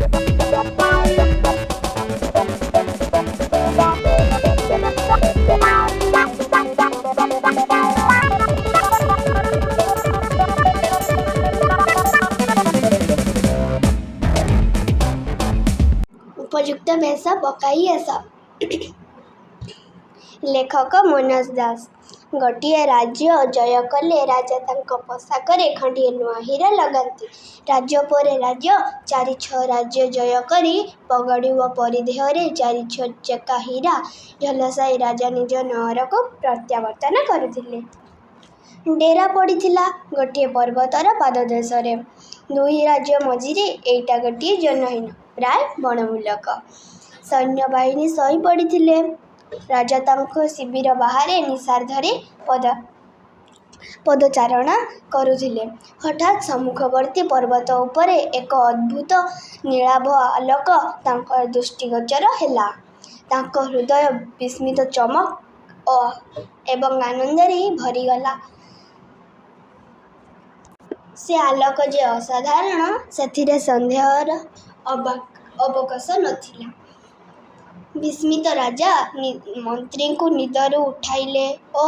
ଉପଯୁକ୍ତ ବେଶ ପକାଇ ଆସ। ଲେଖକ ମନୋଜ ଦାସ। ଗୋଟିଏ ରାଜ୍ୟ ଜୟ କଲେ ରାଜା ତାଙ୍କ ପୋଷାକରେ ଖଣ୍ଡିଏ ନୂଆ ହୀରା ଲଗାନ୍ତି। ରାଜ୍ୟ ପରେ ରାଜ୍ୟ 4-6 ରାଜ୍ୟ ଜୟ କରି ପଗଡ଼ି ଓ ପରିଧେୟରେ 4 ଚେକା ହୀରା ଝଲସାଇ ରାଜା ନିଜ ନଅରକୁ ପ୍ରତ୍ୟାବର୍ତ୍ତନ କରୁଥିଲେ। ଡେରା ପଡ଼ିଥିଲା ଗୋଟିଏ ପର୍ବତର ପାଦଦେଶରେ। 2 ରାଜ୍ୟ ମଝିରେ ଏଇଟା ଗୋଟିଏ ଜନହୀନ ପ୍ରାୟ ବଣମୂଲକ। ସୈନ୍ୟବାହିନୀ ଶୋଇ ପଡ଼ିଥିଲେ। ରାଜା ତାଙ୍କ ଶିବିର ବାହାରେ ନିଶାର୍ଦ୍ଧରେ ପଦଚାରଣା କରୁଥିଲେ। ହଠାତ୍ ସମ୍ମୁଖବର୍ତ୍ତୀ ପର୍ବତ ଉପରେ ଏକ ଅଦ୍ଭୁତ ନୀଳାଭ ଆଲୋକ ତାଙ୍କର ଦୃଷ୍ଟିଗୋଚର ହେଲା। ତାଙ୍କ ହୃଦୟ ବିସ୍ମିତ ଚମକ ଏବଂ ଆନନ୍ଦରେ ଭରିଗଲା। ସେ ଆଲୋକ ଯେ ଅସାଧାରଣ ସେଥିରେ ସନ୍ଦେହର ଅବକାଶ ନଥିଲା। ବିସ୍ମିତ ରାଜା ମନ୍ତ୍ରୀଙ୍କୁ ନିଦରୁ ଉଠାଇଲେ ଓ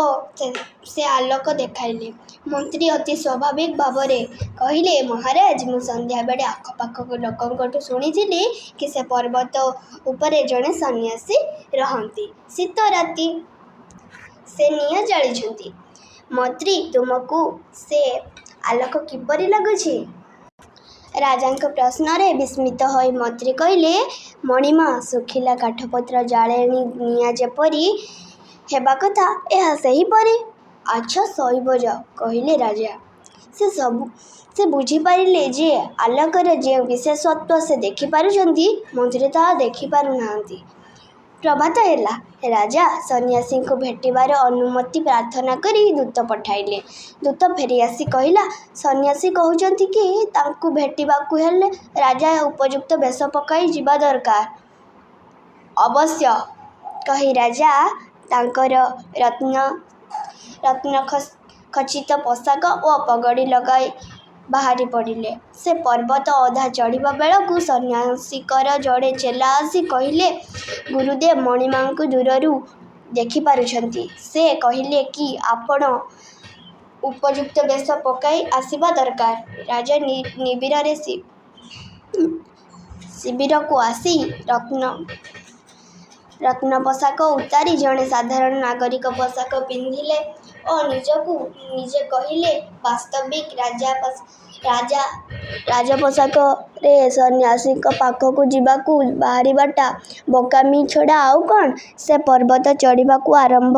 ସେ ଆଲୋକ ଦେଖାଇଲେ। ମନ୍ତ୍ରୀ ଅତି ସ୍ୱାଭାବିକ ଭାବରେ କହିଲେ, ମହାରାଜ, ମୁଁ ସନ୍ଧ୍ୟାବେଳେ ଆଖପାଖ ଲୋକଙ୍କଠୁ ଶୁଣିଥିଲି କି ସେ ପର୍ବତ ଉପରେ ଜଣେ ସନ୍ନ୍ୟାସୀ ରହନ୍ତି। ଶୀତ ରାତି ସେ ନିଆଁ ଜାଳିଛନ୍ତି। ମନ୍ତ୍ରୀ, ତୁମକୁ ସେ ଆଲୋକ କିପରି ଲାଗୁଛି? ରାଜାଙ୍କ ପ୍ରଶ୍ନରେ ବିସ୍ମିତ ହୋଇ ମନ୍ତ୍ରୀ କହିଲେ, ମଣିମା, ଶୁଖିଲା କାଠପତ୍ର ଜାଳେଣି ନିଆଁ ଯେପରି ହେବା କଥା ଏହା ସେହିପରି। ଆଚ୍ଛା, ଶୋଇବ ଯାଅ, କହିଲେ ରାଜା। ସେ ବୁଝିପାରିଲେ ଯେ ଆଲୋକର ଯେଉଁ ବିଶେଷତ୍ୱ ସେ ଦେଖିପାରୁଛନ୍ତି ମନ୍ତ୍ରୀ ତାହା ଦେଖିପାରୁନାହାନ୍ତି। ପ୍ରଭାତ ହେଲା। ରାଜା ସନ୍ନ୍ୟାସୀଙ୍କୁ ଭେଟିବାର ଅନୁମତି ପ୍ରାର୍ଥନା କରି ଦୂତ ପଠାଇଲେ। ଦୂତ ଫେରିଆସି କହିଲା, ସନ୍ନ୍ୟାସୀ କହୁଛନ୍ତି କି ତାଙ୍କୁ ଭେଟିବାକୁ ହେଲେ ରାଜା ଉପଯୁକ୍ତ ବେଶ ପକାଇ ଯିବା ଦରକାର। ଅବଶ୍ୟ, କହି ରାଜା ତାଙ୍କର ରତ୍ନଖଚିତ ପୋଷାକ ଓ ପଗଡ଼ି ଲଗାଇ ବାହାରି ପଡ଼ିଲେ। ସେ ପର୍ବତ ଅଧା ଚଢ଼ିବା ବେଳକୁ ସନ୍ନ୍ୟାସୀଙ୍କର ଜଣେ ଚେଲା ଆସି କହିଲେ, ଗୁରୁଦେବ ମଣିମାଙ୍କୁ ଦୂରରୁ ଦେଖିପାରୁଛନ୍ତି। ସେ କହିଲେ କି ଆପଣ ଉପଯୁକ୍ତ ବେଶ ପକାଇ ଆସିବା ଦରକାର। ରାଜା ନିବିଡ଼ରେ ଶିବିରକୁ ଆସି ରତ୍ନ ପୋଷାକ ଉତାରି ଜଣେ ସାଧାରଣ ନାଗରିକ ପୋଷାକ ପିନ୍ଧିଲେ ଓ ନିଜକୁ ନିଜେ କହିଲେ, ବାସ୍ତବିକ୍ ରାଜପୋଷାକରେ ସନ୍ନ୍ୟାସୀଙ୍କ ପାଖକୁ ଯିବାକୁ ବାହାରିବାଟା ବୋକାମି ଛଡ଼ା ଆଉ କ'ଣ? ସେ ପର୍ବତ ଚଢ଼ିବାକୁ ଆରମ୍ଭ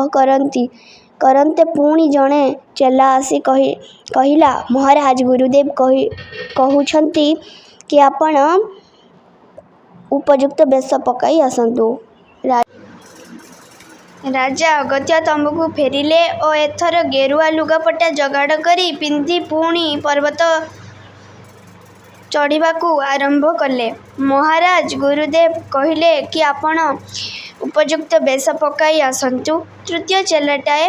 କରନ୍ତେ ପୁଣି ଜଣେ ଚେଲା ଆସି କହିଲା, ମହାରାଜ, ଗୁରୁଦେବ କହୁଛନ୍ତି କି ଆପଣ ଉପଯୁକ୍ତ ବେଶ ପକାଇ ଆସନ୍ତୁ। ରାଜା ଅଗତ୍ୟା ତମ୍ବୁକୁ ଫେରିଲେ ଓ ଏଥର ଗେରୁଆ ଲୁଗାପଟା ଯୋଗାଡ଼ କରି ପିନ୍ଧି ପୁଣି ପର୍ବତ ଚଢ଼ିବାକୁ ଆରମ୍ଭ କଲେ। ମହାରାଜ, ଗୁରୁଦେବ କହିଲେ କି ଆପଣ ଉପଯୁକ୍ତ ବେଶ ପକାଇ ଆସନ୍ତୁ। ତୃତୀୟ ଚେଲାଟାଏ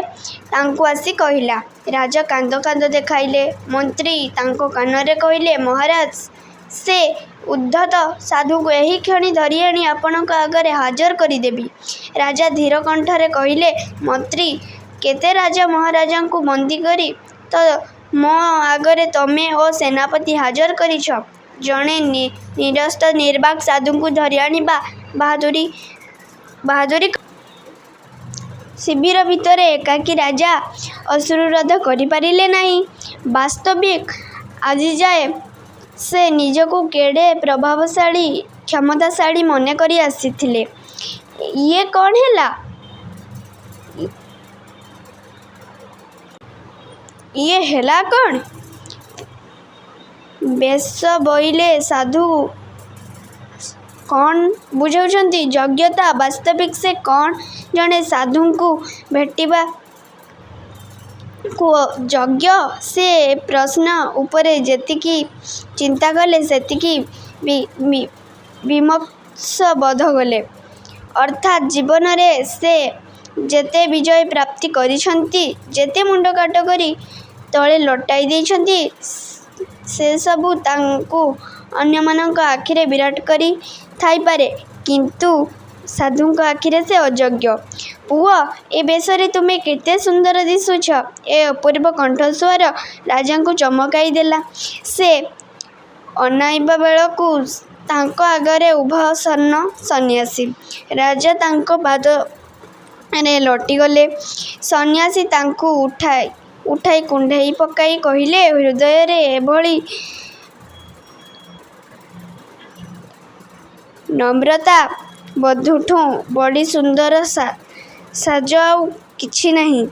ତାଙ୍କୁ ଆସି କହିଲା। ରାଜା କାନ୍ଦ ଦେଖାଇଲେ। ମନ୍ତ୍ରୀ ତାଙ୍କ କାନରେ କହିଲେ, ମହାରାଜ, ସେ ଉଦ୍ଧତ ସାଧୁଙ୍କୁ ଏହିକ୍ଷଣି ଧରିଆଣି ଆପଣଙ୍କ ଆଗରେ ହାଜର କରିଦେବି। ରାଜା ଧୀର କଣ୍ଠରେ କହିଲେ, ମନ୍ତ୍ରୀ, କେତେ ରାଜା ମହାରାଜାଙ୍କୁ ବନ୍ଦୀ କରି ତ ମୋ ଆଗରେ ତମେ ଓ ସେନାପତି ହାଜର କରିଛ। ଜଣେ ନିରସ୍ତ ନିର୍ବାକ ସାଧୁଙ୍କୁ ଧରିଆଣିବା ବାହାଦୁରୀ। ଶିବିର ଭିତରେ ଏକାକୀ ରାଜା ଅଶ୍ରୁରୋଧ କରିପାରିଲେ ନାହିଁ। ବାସ୍ତବିକ୍ ଆଜିଯାଏ ସେ ନିଜକୁ କେଡ଼େ ପ୍ରଭାବଶାଳୀ, କ୍ଷମତାଶାଳୀ ମନେ କରି ଆସିଥିଲେ। ଇଏ କ'ଣ ହେଲା? ଇଏ ହେଲା କ'ଣ? ବେଶ ବୋଇଲେ ସାଧୁ କ'ଣ ବୁଝାଉଛନ୍ତି? ଯୋଗ୍ୟତା? ବାସ୍ତବିକ୍ ସେ କ'ଣ ଜଣେ ସାଧୁଙ୍କୁ ଭେଟିବାକୁ ଯୋଗ୍ୟ? ସେ ପ୍ରଶ୍ନ ଉପରେ ଯେତିକି ଚିନ୍ତା କଲେ ସେତିକି ବିମର୍ଷ ବୋଧ କଲେ। ଅର୍ଥାତ୍ ଜୀବନରେ ସେ ଯେତେ ବିଜୟ ପ୍ରାପ୍ତି କରିଛନ୍ତି, ଯେତେ ମୁଣ୍ଡକାଟ କରି ତଳେ ଲୋଟାଇ ଦେଇଛନ୍ତି, ସେସବୁ ତାଙ୍କୁ ଅନ୍ୟମାନଙ୍କ ଆଖିରେ ବିରାଟ କରି ଥାଇପାରେ, କିନ୍ତୁ ସାଧୁଙ୍କ ଆଖିରେ ସେ ଅଯୋଗ୍ୟ। ପୁଅ, ଏ ବେଶରେ ତୁମେ କେତେ ସୁନ୍ଦର ଦିଶୁଛ। ଏ ଅପୂର୍ବ କଣ୍ଠସ୍ୱର ରାଜାଙ୍କୁ ଚମକାଇ ଦେଲା। ସେ ଅନାଇବା ବେଳକୁ ତାଙ୍କ ଆଗରେ ଉଭୟ ସନ୍ନ୍ୟାସୀ। ରାଜା ତାଙ୍କ ପାଦରେ ଲୋଟିଗଲେ। ସନ୍ନ୍ୟାସୀ ତାଙ୍କୁ ଉଠାଇ କୁଣ୍ଢାଇ ପକାଇ କହିଲେ, ହୃଦୟରେ ଏଭଳି ନମ୍ରତା ବଧୂଠୁ ବଳି ସୁନ୍ଦର ସାଜ ଆଉ କିଛି ନାହିଁ।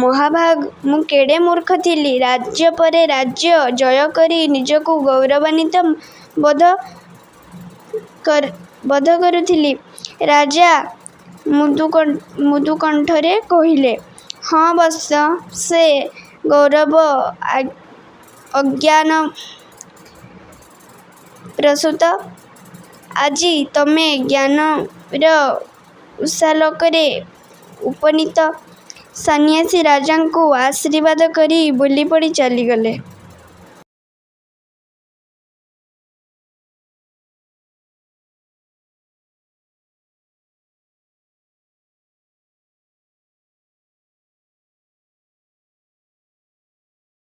ମହାଭାଗ, ମୁଁ କେଡ଼େ ମୂର୍ଖ ଥିଲି। ରାଜ୍ୟ ପରେ ରାଜ୍ୟ ଜୟ କରି ନିଜକୁ ଗୌରବାନ୍ୱିତ ବୋଧ କରୁଥିଲି। ରାଜା ମୃଦୁ କଣ୍ଠରେ କହିଲେ, ହଁ ବତ୍ସ, ସେ ଗୌରବ ଅଜ୍ଞାନପ୍ରସୂତ। ଆଜି ତମେ ଜ୍ଞାନର ଉଷାଲୋକରେ ଉପନୀତ। ସନ୍ନ୍ୟାସୀ ରାଜାଙ୍କୁ ଆଶୀର୍ବାଦ କରି ବୁଲିପଡ଼ି ଚାଲିଗଲେ।